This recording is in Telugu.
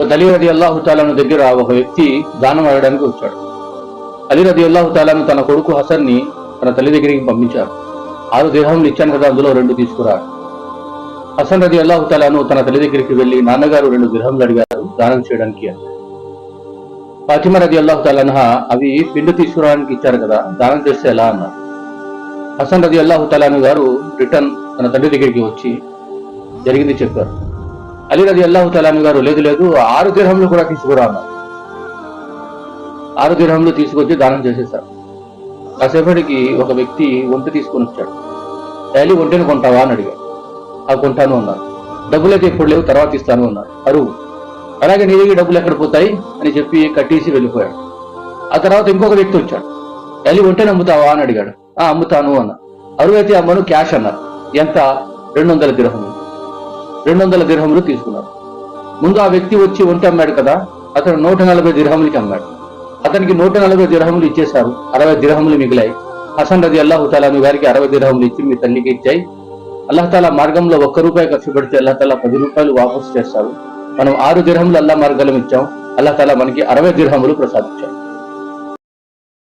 అలీ రదియల్లాహు తాలాను దగ్గర ఒక వ్యక్తి దానం అడగడానికి వచ్చాడు. అలీ రదియల్లాహు తాలాను తన కొడుకు హసన్ ని తన తల్లి దగ్గరికి పంపించారు. 6 దిర్హంలు ఇచ్చాను కదా, అందులో 2 తీసుకురా. హసన్ రదియల్లాహు తాలాను తన తల్లి దగ్గరికి వెళ్లి, నాన్నగారు 2 దిర్హంలు అడిగారు దానం చేయడానికి అని. ఫాతిమా రదియల్లాహు తాలాన్హా, అవి పిండి తీసుకురావడానికి ఇచ్చారు కదా, దానం చేస్తే ఎలా అన్నారు. హసన్ రదియల్లాహు తాలాను గారు రిటర్న్ తన తండ్రి దగ్గరికి వచ్చి జరిగింది చెప్పారు. అలీ రదియల్లాహు తాలాను గారు, లేదు 6 దిర్హంలు కూడా తీసుకురా అన్నారు. 6 దిర్హంలు తీసుకొచ్చి దానం చేసేశారు. కాసేపటికి ఒక వ్యక్తి ఒంటె తీసుకొని వచ్చాడు. అలీ, ఒంటెను కొంటావా అని అడిగాడు. కొంటాను అన్నారు. డబ్బులైతే ఇప్పుడు లేవు, తర్వాత ఇస్తాను అన్నారు. అరువు. అలాగే నీ దగ్గర డబ్బులు ఎక్కడ పోతాయి అని చెప్పి కట్టేసి వెళ్ళిపోయాడు. ఆ తర్వాత ఇంకొక వ్యక్తి వచ్చాడు. అలీ, ఒంటెను అమ్ముతావా అని అడిగాడు. అమ్ముతాను అన్నారు. అరువు అయితే అమ్మను, క్యాష్ అన్నారు. ఎంత? 200 దిర్హములు. 200 దిర్హములు తీసుకున్నారు. ముందు ఆ వ్యక్తి వచ్చి ఒంటె అమ్మాడు కదా, అతను 140 దిర్హములకి అమ్మాడు. అతనికి 140 దిర్హములు ఇచ్చేశారు. 60 దిర్హములు మిగిలాయి. హసన్ రదియల్లాహు తాలాను గారికి 60 దిర్హములు ఇచ్చి మీ తల్లికి ఇచ్చాయి. అల్లాహ్ తాలా మార్గంలో 1 రూపాయి ఖర్చు పెడితే అల్లాహ్ తాలా 10 రూపాయలు వాపసు చేస్తారు. మనం 6 దిర్హములు అల్లాహ్ మార్గంలో ఇచ్చాం. అల్లాహ్ తాలా మనకి 60 దిర్హములు ప్రసాదించాం.